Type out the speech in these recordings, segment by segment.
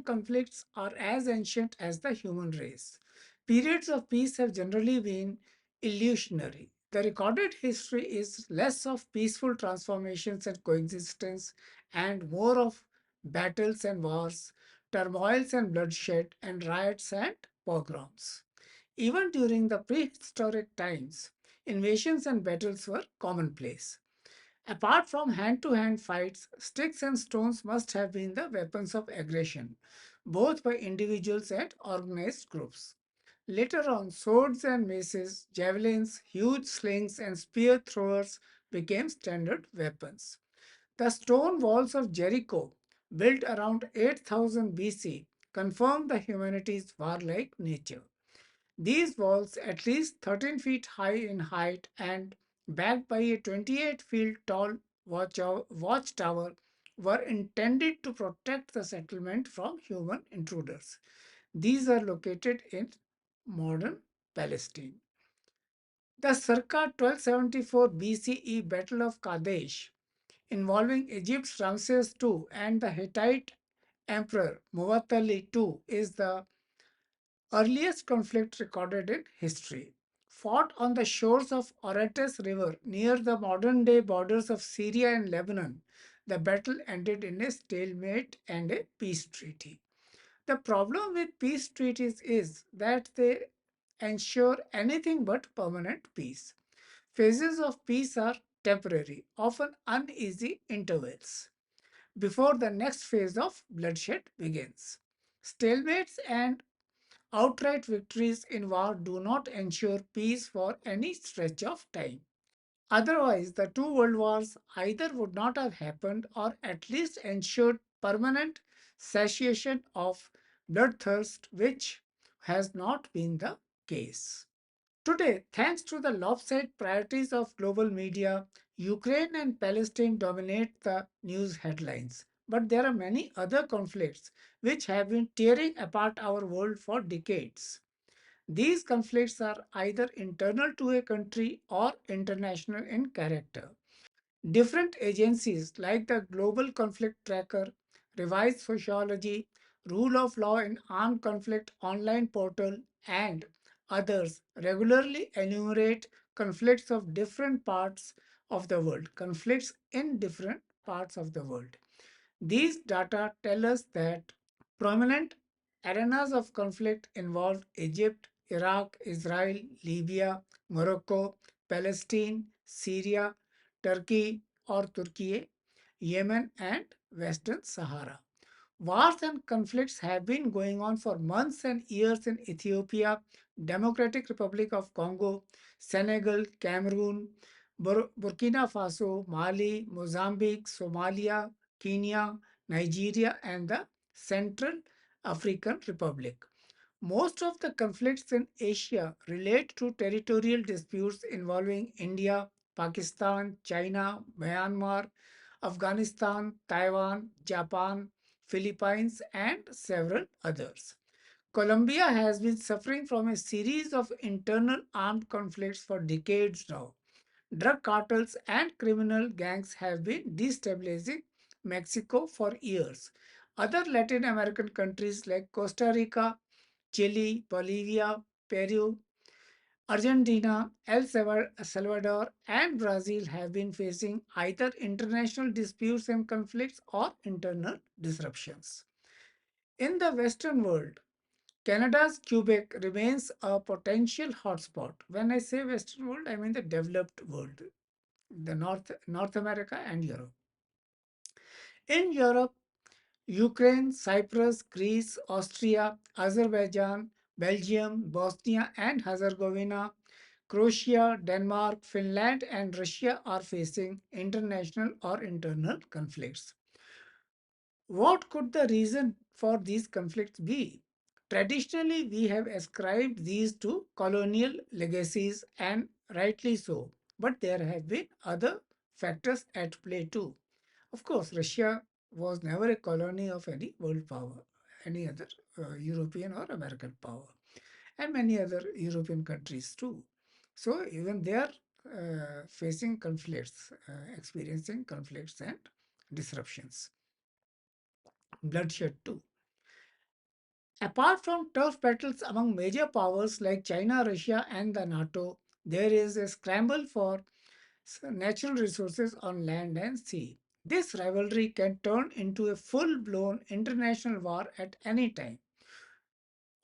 conflicts are as ancient as the human race. Periods of peace have generally been illusionary. The recorded history is less of peaceful transformations and coexistence and more of battles and wars, turmoils and bloodshed, and riots and pogroms. Even during the prehistoric times, invasions and battles were commonplace. Apart from hand to hand fights, sticks and stones must have been the weapons of aggression, both by individuals and organized groups. Later on, swords and maces, javelins, huge slings, and spear throwers became standard weapons. The stone walls of Jericho, built around 8000 BC, confirm the humanity's warlike nature. These walls, at least 13 feet high in height and backed by a 28 feet tall watchtower, were intended to protect the settlement from human intruders. These are located in modern Palestine. The circa 1274 BCE Battle of Kadesh, involving Egypt's Ramses II and the Hittite Emperor Muwatalli II, is the earliest conflict recorded in history. Fought on the shores of Orontes River near the modern day borders of Syria and Lebanon, the battle ended in a stalemate and a peace treaty. The problem with peace treaties is that they ensure anything but permanent peace. Phases of peace are temporary, often uneasy intervals, before the next phase of bloodshed begins. Stalemates and outright victories in war do not ensure peace for any stretch of time. Otherwise, the two world wars either would not have happened or at least ensured permanent satiation of bloodthirst, which has not been the case. Today, thanks to the lopsided priorities of global media, Ukraine and Palestine dominate the news headlines. But there are many other conflicts which have been tearing apart our world for decades. These conflicts are either internal to a country or international in character. Different agencies like the Global Conflict Tracker, Revised Sociology, Rule of Law in Armed Conflict online portal, and others regularly enumerate conflicts of different parts of the world, conflicts in different parts of the world. These data tell us that prominent arenas of conflict involved Egypt, Iraq, Israel, Libya, Morocco, Palestine, Syria, Turkey or Turkey, Yemen, and Western Sahara. Wars and conflicts have been going on for months and years in Ethiopia, Democratic Republic of Congo, Senegal, Cameroon, Burkina Faso, Mali, Mozambique, Somalia, Kenya, Nigeria, and the Central African Republic. Most of the conflicts in Asia relate to territorial disputes involving India, Pakistan, China, Myanmar, Afghanistan, Taiwan, Japan, Philippines, and several others. Colombia has been suffering from a series of internal armed conflicts for decades now. Drug cartels and criminal gangs have been destabilizing Mexico for years. Other Latin American countries like Costa Rica, Chile, Bolivia, Peru, Argentina, Salvador, and Brazil have been facing either international disputes and conflicts or internal disruptions. In the Western world, Canada's Quebec remains a potential hotspot. When I say Western world, I mean the developed world, the North America and Europe. In Europe, Ukraine, Cyprus, Greece, Austria, Azerbaijan, Belgium, Bosnia and Herzegovina, Croatia, Denmark, Finland, and Russia are facing international or internal conflicts. What could the reason for these conflicts be? Traditionally, we have ascribed these to colonial legacies, and rightly so. But there have been other factors at play too. Of course, Russia was never a colony of any world power, any other European or American power, and many other European countries too. So even they are facing conflicts, experiencing conflicts and disruptions, bloodshed too. Apart from tough battles among major powers like China, Russia, and the NATO, there is a scramble for natural resources on land and sea. This rivalry can turn into a full blown international war at any time.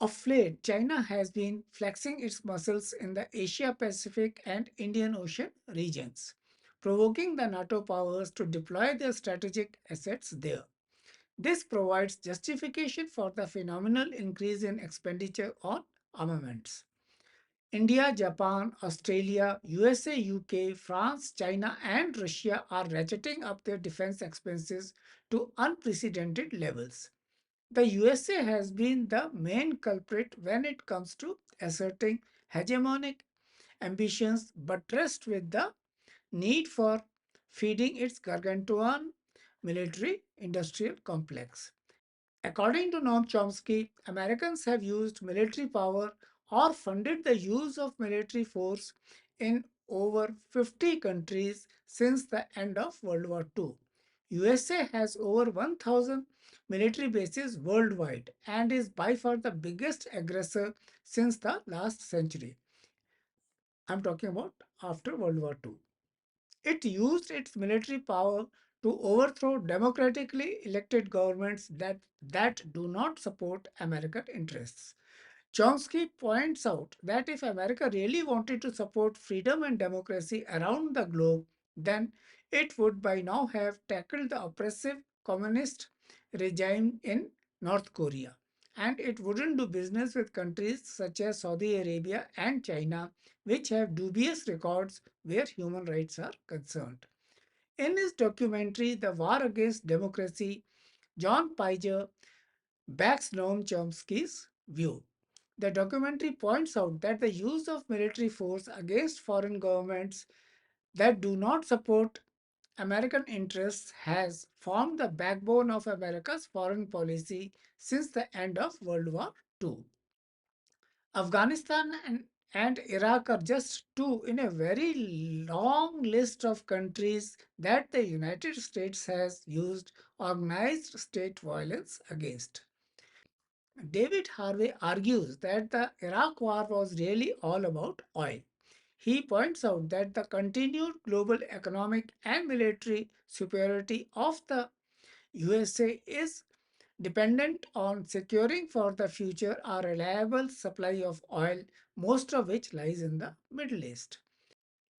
Of late, China has been flexing its muscles in the Asia Pacific and Indian Ocean regions, provoking the NATO powers to deploy their strategic assets there. This provides justification for the phenomenal increase in expenditure on armaments. India, Japan, Australia, USA, UK, France, China, and Russia are ratcheting up their defense expenses to unprecedented levels. The USA has been the main culprit when it comes to asserting hegemonic ambitions, buttressed with the need for feeding its gargantuan military industrial complex. According to Noam Chomsky, Americans have used military power or funded the use of military force in over 50 countries since the end of World War II. USA has over 1,000 military bases worldwide and is by far the biggest aggressor since the last century. I'm talking about after World War II. It used its military power to overthrow democratically elected governments that do not support American interests. Chomsky points out that if America really wanted to support freedom and democracy around the globe, then it would by now have tackled the oppressive communist regime in North Korea. And it wouldn't do business with countries such as Saudi Arabia and China, which have dubious records where human rights are concerned. In his documentary, The War Against Democracy, John Piger backs Noam Chomsky's view. The documentary points out that the use of military force against foreign governments that do not support American interests has formed the backbone of America's foreign policy since the end of World War II. Afghanistan and Iraq are just two in a very long list of countries that the United States has used organized state violence against. David Harvey argues that the Iraq War was really all about oil. He points out that the continued global economic and military superiority of the USA is dependent on securing for the future a reliable supply of oil, most of which lies in the Middle East.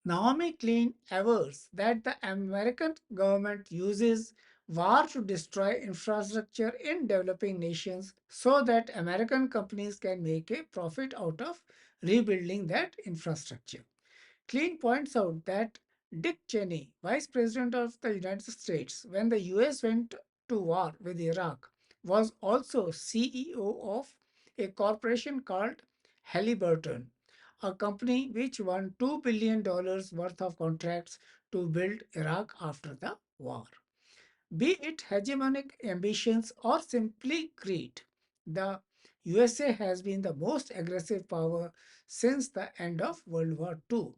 Naomi Klein avers that the American government uses war to destroy infrastructure in developing nations so that American companies can make a profit out of rebuilding that infrastructure. Klein points out that Dick Cheney, Vice President of the United States, when the US went to war with Iraq, was also CEO of a corporation called Halliburton, a company which won $2 billion worth of contracts to build Iraq after the war. Be it hegemonic ambitions or simply greed, the USA has been the most aggressive power since the end of World War II.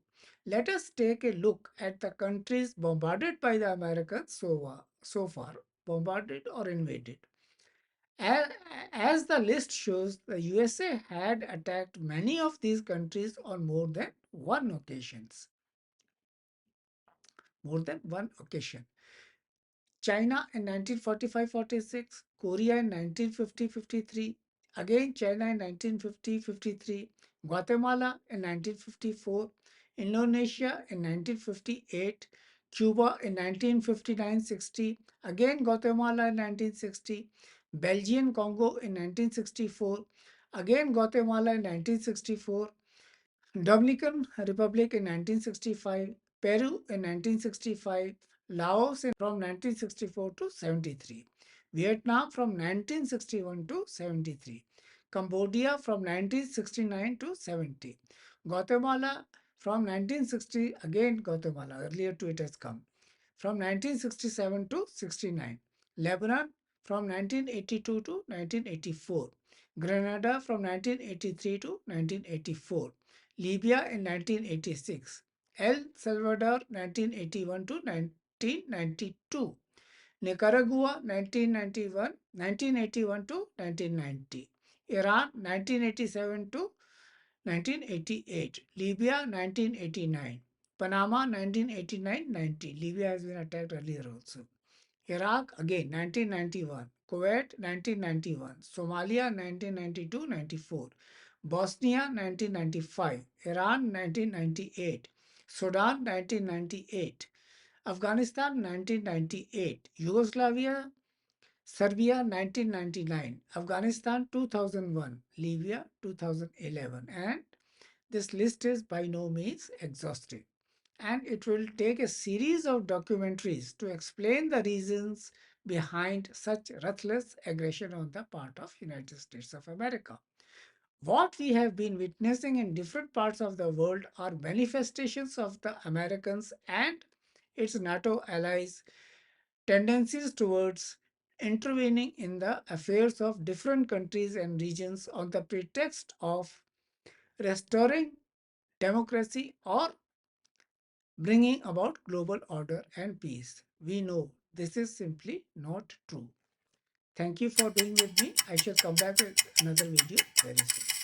Let us take a look at the countries bombarded by the Americans so far, bombarded or invaded. As, as the list shows, the USA had attacked many of these countries on more than one occasion. China in 1945-46, Korea in 1950-53, again China in 1950-53, Guatemala in 1954, Indonesia in 1958, Cuba in 1959-60, again Guatemala in 1960, Belgian Congo in 1964, again Guatemala in 1964, Dominican Republic in 1965, Peru in 1965, Laos from 1964 to 73, Vietnam from 1961 to 73, Cambodia from 1969 to 70, Guatemala from 1960, again Guatemala, earlier to it has come, from 1967 to 69, Lebanon from 1982 to 1984, Grenada from 1983 to 1984, Libya in 1986, El Salvador 1981 to 1992, Nicaragua 1981 to 1990, Iran 1987 to 1988, Libya 1989, Panama 1989-90. Libya has been attacked earlier also. Iraq again 1991, Kuwait 1991, Somalia 1992-94, Bosnia 1995, Iran 1998, Sudan 1998, Afghanistan 1998, Yugoslavia, Serbia 1999, Afghanistan 2001, Libya 2011, and this list is by no means exhaustive. And it will take a series of documentaries to explain the reasons behind such ruthless aggression on the part of United States of America. What we have been witnessing in different parts of the world are manifestations of the Americans and its NATO allies' tendencies towards intervening in the affairs of different countries and regions on the pretext of restoring democracy or bringing about global order and peace. We know this is simply not true. Thank you for being with me. I shall come back with another video very soon.